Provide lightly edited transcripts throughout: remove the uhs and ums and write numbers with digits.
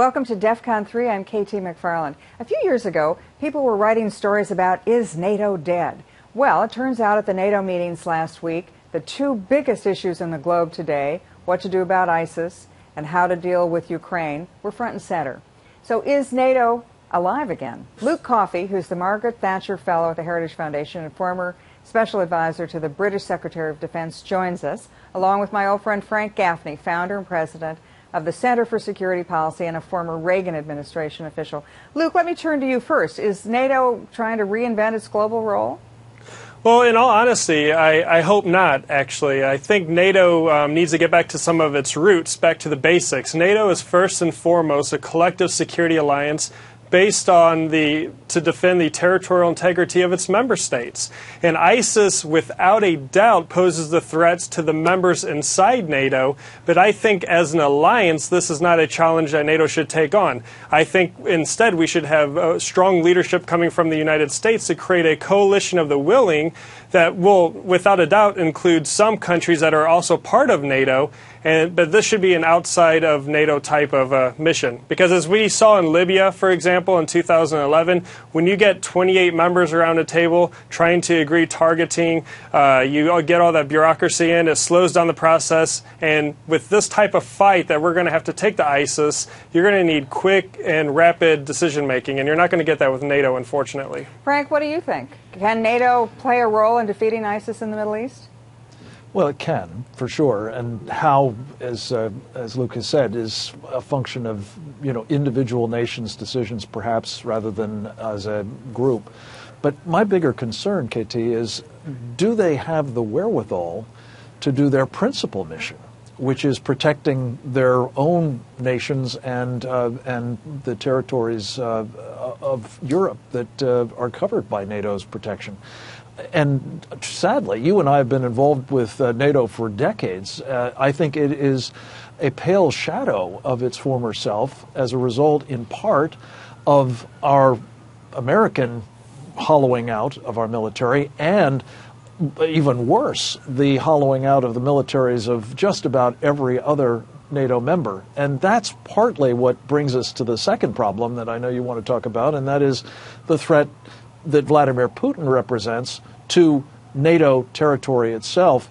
Welcome to Defcon 3. I'm KT McFarland. A few years ago, people were writing stories about, is NATO dead? Well, it turns out at the NATO meetings last week, the two biggest issues in the globe today, what to do about ISIS and how to deal with Ukraine, were front and center. So is NATO alive again? Luke Coffey, who's the Margaret Thatcher Fellow at the Heritage Foundation and former special advisor to the British Secretary of Defense, joins us, along with my old friend Frank Gaffney, founder and president of the Center for Security Policy and a former Reagan administration official. Luke, let me turn to you first. Is NATO trying to reinvent its global role? Well, in all honesty, I hope not, actually. I think NATO needs to get back to some of its roots, back to the basics. NATO is first and foremost a collective security alliance based on to defend the territorial integrity of its member states. And ISIS, without a doubt, poses the threats to the members inside NATO, but I think as an alliance, this is not a challenge that NATO should take on. I think instead we should have strong leadership coming from the United States to create a coalition of the willing that will, without a doubt, include some countries that are also part of NATO, but this should be an outside of NATO type of mission. Because as we saw in Libya, for example, in 2011, when you get 28 members around a table trying to agree targeting, you get all that bureaucracy in, it slows down the process, and with this type of fight that we're going to have to take to ISIS, you're going to need quick and rapid decision making, and you're not going to get that with NATO, unfortunately. Frank, what do you think? Can NATO play a role in defeating ISIS in the Middle East? Well, it can, for sure, and how, as Luke has said, is a function of individual nations' decisions, perhaps, rather than as a group. But my bigger concern, KT, is do they have the wherewithal to do their principal mission, which is protecting their own nations and the territories of Europe that are covered by NATO's protection. And sadly, you and I have been involved with NATO for decades. I think it is a pale shadow of its former self as a result, in part, of our American hollowing out of our military and, even worse, the hollowing out of the militaries of just about every other NATO member. And that's partly what brings us to the second problem that I know you want to talk about, and that is the threat that Vladimir Putin represents to NATO territory itself.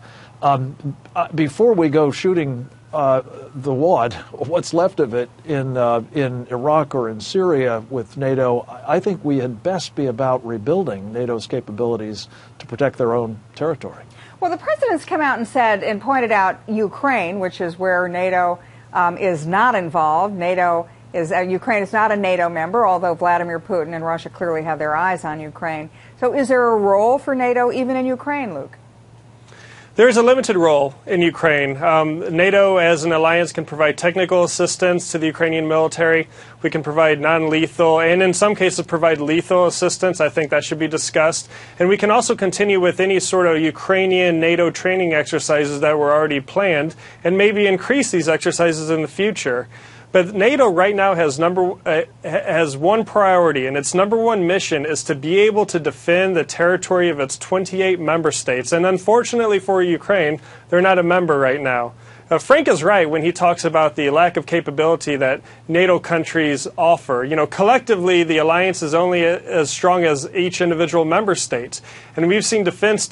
Before we go shooting the wad, what's left of it in Iraq or in Syria with NATO, I think we had best be about rebuilding NATO's capabilities to protect their own territory. Well, the president's come out and said and pointed out Ukraine, which is where NATO is not involved. Ukraine is not a NATO member, although Vladimir Putin and Russia clearly have their eyes on Ukraine. So is there a role for NATO even in Ukraine, Luke? There's a limited role in Ukraine. NATO as an alliance can provide technical assistance to the Ukrainian military. We can provide non-lethal and in some cases provide lethal assistance. I think that should be discussed. And we can also continue with any sort of Ukrainian NATO training exercises that were already planned and maybe increase these exercises in the future. But NATO right now has one priority, and its number one mission is to be able to defend the territory of its 28 member states. And unfortunately for Ukraine, they're not a member right now. Frank is right when he talks about the lack of capability that NATO countries offer. Collectively, the alliance is only as strong as each individual member state. And we've seen defense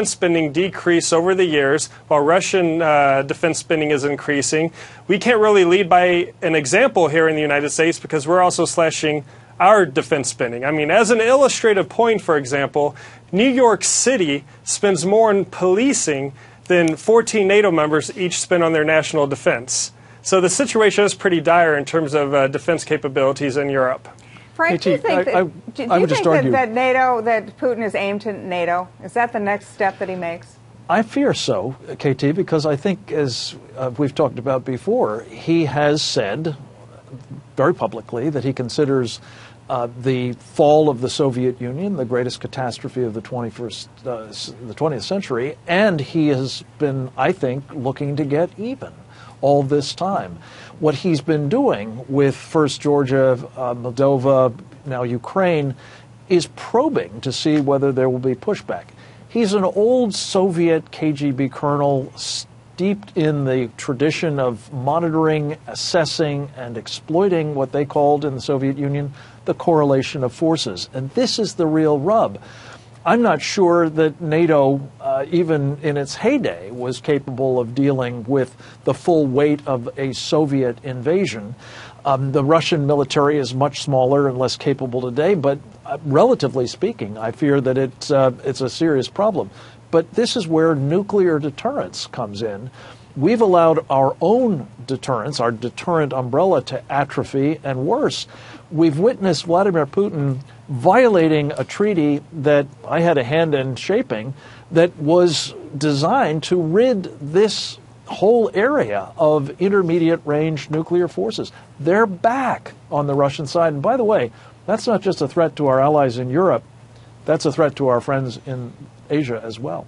spending decrease over the years while Russian defense spending is increasing. We can't really lead by an example here in the United States because we're also slashing our defense spending. I mean, as an illustrative point, for example, New York City spends more on policing than 14 NATO members each spend on their national defense. So the situation is pretty dire in terms of defense capabilities in Europe. Frank, do you think that Putin is aimed to NATO? Is that the next step that he makes? I fear so, KT, because I think, as we've talked about before, he has said very publicly that he considers the fall of the Soviet Union the greatest catastrophe of the 20th century, and he has been, I think, looking to get even all this time. What he's been doing with first Georgia, Moldova, now Ukraine, is probing to see whether there will be pushback. He's an old Soviet KGB colonel steeped in the tradition of monitoring, assessing, and exploiting what they called in the Soviet Union the correlation of forces. And this is the real rub. I'm not sure that NATO, even in its heyday, was capable of dealing with the full weight of a Soviet invasion. The Russian military is much smaller and less capable today, but relatively speaking, I fear that it's a serious problem. But this is where nuclear deterrence comes in. We've allowed our own deterrence, our deterrent umbrella, to atrophy, and worse, we've witnessed Vladimir Putin violating a treaty that I had a hand in shaping that was designed to rid this whole area of intermediate range nuclear forces. They're back on the Russian side. And by the way, that's not just a threat to our allies in Europe, that's a threat to our friends in Asia as well.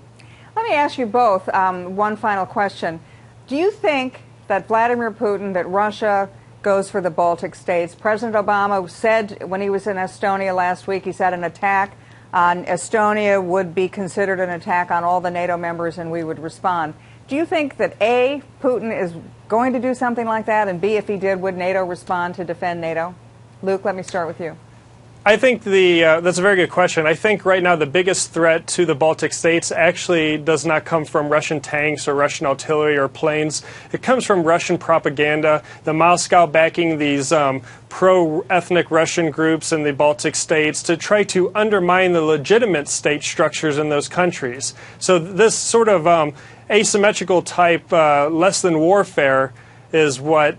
Let me ask you both one final question. Do you think that Vladimir Putin, that Russia goes for the Baltic States? President Obama said when he was in Estonia last week, he said an attack on Estonia would be considered an attack on all the NATO members and we would respond. Do you think that A, Putin is going to do something like that, and B, if he did, would NATO respond to defend NATO? Luke, let me start with you. I think that's a very good question. I think right now the biggest threat to the Baltic states actually does not come from Russian tanks or Russian artillery or planes. It comes from Russian propaganda, the Moscow backing these pro-ethnic Russian groups in the Baltic states to try to undermine the legitimate state structures in those countries. So this sort of asymmetrical type less than warfare is what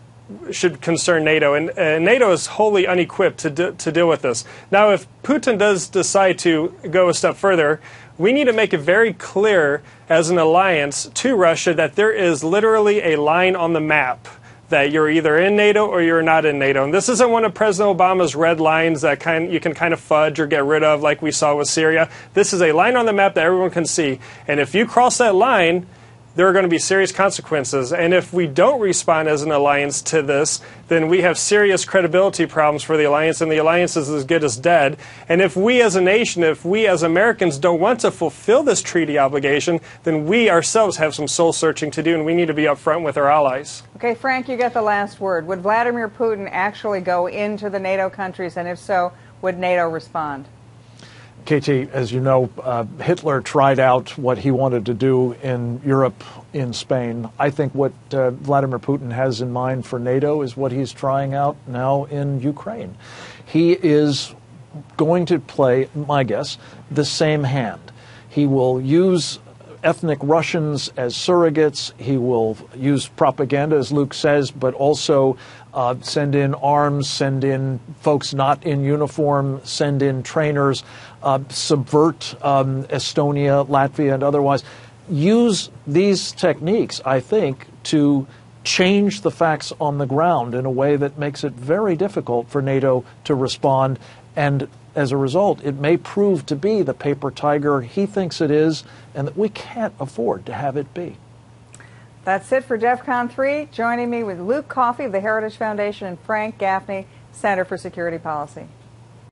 should concern NATO, and NATO is wholly unequipped to deal with this. Now, if Putin does decide to go a step further, we need to make it very clear as an alliance to Russia that there is literally a line on the map that you're either in NATO or you're not in NATO. And this isn't one of President Obama's red lines that you can kind of fudge or get rid of like we saw with Syria. This is a line on the map that everyone can see. And if you cross that line, there are going to be serious consequences. And if we don't respond as an alliance to this, then we have serious credibility problems for the alliance, and the alliance is as good as dead. And if we as a nation, if we as Americans don't want to fulfill this treaty obligation, then we ourselves have some soul searching to do, and we need to be upfront with our allies. Okay, Frank, you get the last word. Would Vladimir Putin actually go into the NATO countries, and if so, would NATO respond? KT, as you know, Hitler tried out what he wanted to do in Europe, in Spain. I think what Vladimir Putin has in mind for NATO is what he's trying out now in Ukraine. He is going to play, my guess, the same hand. He will use ethnic Russians as surrogates. He will use propaganda, as Luke says, but also send in arms, send in folks not in uniform, send in trainers, subvert Estonia, Latvia, and otherwise. Use these techniques, I think, to change the facts on the ground in a way that makes it very difficult for NATO to respond. And as a result, it may prove to be the paper tiger he thinks it is, and that we can't afford to have it be. That's it for Defcon 3. Joining me with Luke Coffey of the Heritage Foundation and Frank Gaffney, Center for Security Policy.